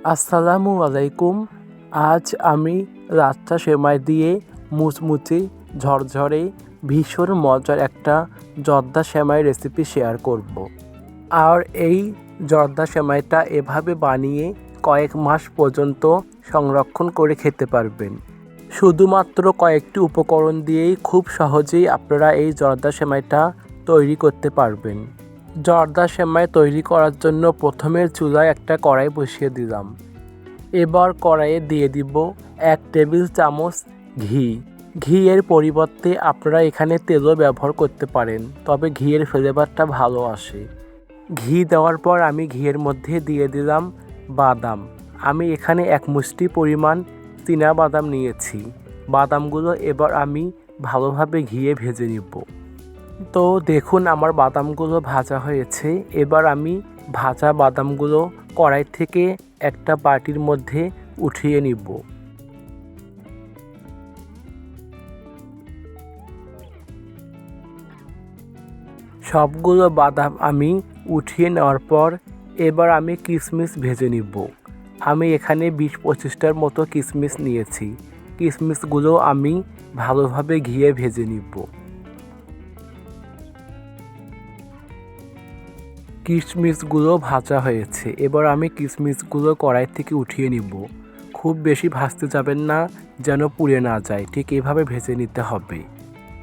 আসসালামু আলাইকুম। আজ আমি রাস্তা সেমাই দিয়ে মুচমুচে ঝরঝরে ভীষণ মজার একটা জর্দা সেমাই রেসিপি শেয়ার করব। আর এই জর্দা সেমাইটা এভাবে বানিয়ে কয়েক মাস পর্যন্ত সংরক্ষণ করে খেতে পারবেন। শুধুমাত্র কয়েকটি উপকরণ দিয়েই খুব সহজেই আপনারা এই জর্দা সেমাইটা তৈরি করতে পারবেন। জর্দা সেমাই তৈরি করার জন্য প্রথমে চুলায় একটা কড়াই বসিয়ে দিলাম। এবার কড়াইয়ে দিয়ে দিব 1 টেবিল চামচ ঘি। ঘিয়ের পরিবর্তে আপনারা এখানে তেলও ব্যবহার করতে পারেন, তবে ঘিয়ের ফ্লেভারটা ভালো আসে। ঘি দেওয়ার পর আমি ঘিয়ের মধ্যে দিয়ে দিলাম বাদাম। আমি এখানে 1 মুষ্টি পরিমাণ চীনা বাদাম নিয়েছি। বাদামগুলো এবার আমি ভালোভাবে ঘিয়ে ভেজে নিব। তো দেখুন আমার বাদামগুলো ভাজা হয়েছে। এবার আমি ভাজা বাদামগুলো কড়াই থেকে একটা বাটির মধ্যে উঠিয়ে নিব। সবগুলো বাদাম আমি উঠিয়ে নেওয়ার পর এবার আমি কিশমিশ ভেজে নিব। আমি এখানে 20-25টার মতো কিশমিশ নিয়েছি। কিশমিশগুলো আমি ভালোভাবে ঘিয়ে ভেজে নিব। কিশমিশগুলো ভাজা হয়েছে। এবার আমি কিশমিশগুলো কড়াই থেকে উঠিয়ে নিব। খুব বেশি ভাজতে যাবেন না, যেন পুড়ে না যায়, ঠিক এভাবে ভেজে নিতে হবে।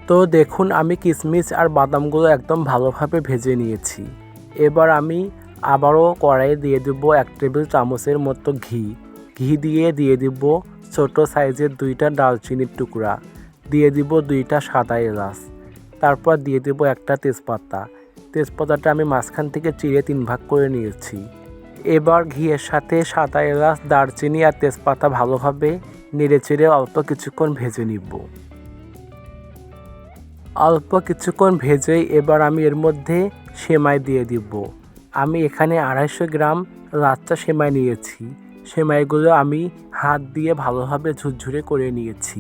তো দেখুন আমি কিশমিশ আর বাদামগুলো একদম ভালোভাবে ভেজে নিয়েছি। এবার আমি আবারও কড়াইয়ে দিয়ে দেব 1 টেবিল চামচের মতো ঘি। ঘি দিয়ে দিব ছোট সাইজের 2টা দারচিনির টুকরা, দিয়ে দিব 2টা সাদা এলাচ, তারপর দিয়ে দেব একটা তেজপাতা। তেজপাতাটা আমি মাঝখান থেকে চিড়ে 3 ভাগ করে নিয়েছি। এবার ঘিয়ের সাথে সাদা এলাচ, দারচিনি আর তেজপাতা ভালোভাবে নেড়েচেড়ে অল্প কিছুক্ষণ ভেজে নিব। অল্প কিছুক্ষণ ভেজেই এবার আমি এর মধ্যে সেমাই দিয়ে দিব। আমি এখানে 250 গ্রাম লাচ্চা সেমাই নিয়েছি। সেমাইগুলো আমি হাত দিয়ে ভালোভাবে ঝুরঝুরে করে নিয়েছি।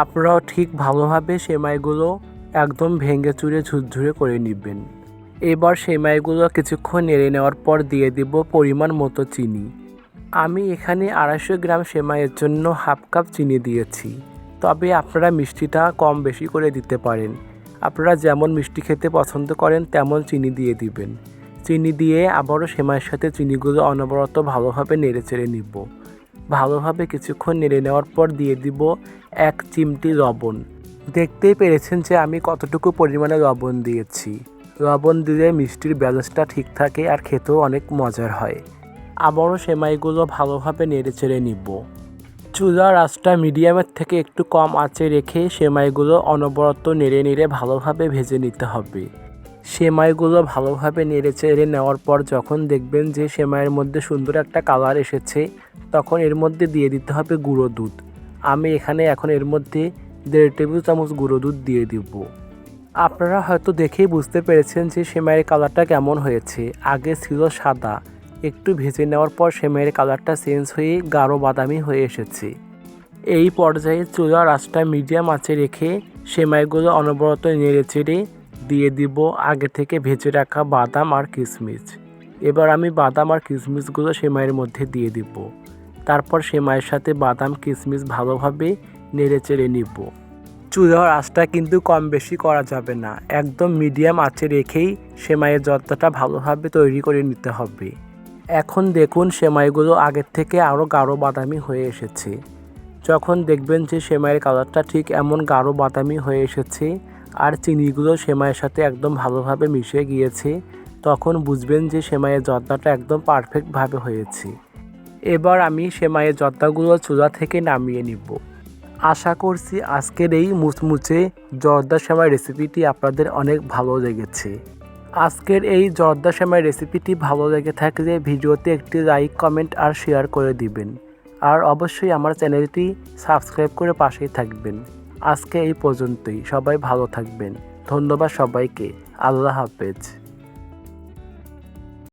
আপনারাও ঠিক ভালোভাবে সেমাইগুলো একদম ভেঙে চুরে ঝুরঝুরে করে নেবেন। এবার সেমাইগুলো কিছুক্ষণ নেড়ে নেওয়ার পর দিয়ে দিব পরিমাণ মতো চিনি। আমি এখানে 250 গ্রাম সেমাইয়ের জন্য হাফ কাপ চিনি দিয়েছি, তবে আপনারা মিষ্টিটা কম বেশি করে দিতে পারেন। আপনারা যেমন মিষ্টি খেতে পছন্দ করেন তেমন চিনি দিয়ে দিবেন। চিনি দিয়ে আবারও সেমাইয়ের সাথে চিনিগুলো অনবরত ভালোভাবে নেড়ে চেড়ে নিব। ভালোভাবে কিছুক্ষণ নেড়ে নেওয়ার পর দিয়ে দিব 1 চিমটি লবণ। দেখতেই পেরেছেন যে আমি কতটুকু পরিমাণে লবণ দিয়েছি। লবণ দিলে মিষ্টির ব্যালেন্সটা ঠিক থাকে আর খেতেও অনেক মজার হয়। আবারও সেমাইগুলো ভালোভাবে নেড়ে চেড়ে নিব। চুলার আঁচটা মিডিয়ামের থেকে একটু কম আঁচে রেখে সেমাইগুলো অনবরত নেড়ে ভালোভাবে ভেজে নিতে হবে। সেমাইগুলো ভালোভাবে নেড়ে চেড়ে নেওয়ার পর যখন দেখবেন যে সেমাইয়ের মধ্যে সুন্দর একটা কালার এসেছে, তখন এর মধ্যে দিয়ে দিতে হবে গুঁড়ো দুধ। আমি এখানে এখন এর মধ্যে 1.5 টেবিল চামচ গুঁড়ো দুধ দিয়ে দিব। আপনারা হয়তো দেখেই বুঝতে পেরেছেন যে সেমাইয়ের কালারটা কেমন হয়েছে। আগে ছিল সাদা, একটু ভেজে নেওয়ার পর সেমাইয়ের কালারটা চেঞ্জ হয়ে গাঢ় বাদামি হয়ে এসেছে। এই পর্যায়ে চুলার আঁচটা মিডিয়াম আঁচে রেখে সেমাইগুলো অনবরত নেড়েচেড়ে দিয়ে দিব আগে থেকে ভেজে রাখা বাদাম আর কিশমিশ। এবার আমি বাদাম আর কিশমিশগুলো সেমাইয়ের মধ্যে দিয়ে দিব। তারপর সেমাইয়ের সাথে বাদাম কিশমিশ ভালোভাবে নেড়েচেড়ে নিব। চুলার আঁচটা কিন্তু কম বেশি করা যাবে না, একদম মিডিয়াম আঁচে রেখেই সেমাইয়ের জর্দাটা ভালোভাবে তৈরি করে নিতে হবে। এখন দেখুন সেমাইগুলো আগের থেকে আরও গাঢ় বাদামি হয়ে এসেছে। যখন দেখবেন যে সেমাইয়ের কালারটা ঠিক এমন গাঢ় বাদামি হয়ে এসেছে আর চিনিগুলো সেমাইয়ের সাথে একদম ভালোভাবে মিশে গিয়েছে, তখন বুঝবেন যে সেমাইয়ের জর্দাটা একদম পারফেক্টভাবে হয়েছে। এবার আমি সেমাইয়ের জর্দাগুলো চুলা থেকে নামিয়ে নিব। আশা করছি আজকের এই মুচমুচে জর্দা সেমাই রেসিপিটি আপনাদের অনেক ভালো লেগেছে। আজকের এই জর্দা সেমাই রেসিপিটি ভালো লেগে থাকলে ভিডিওতে একটি লাইক, কমেন্ট আর শেয়ার করে দিবেন। আর অবশ্যই আমার চ্যানেলটি সাবস্ক্রাইব করে পাশেই থাকবেন। আজকে এই পর্যন্তই। সবাই ভালো থাকবেন। ধন্যবাদ সবাইকে। আল্লাহ হাফেজ।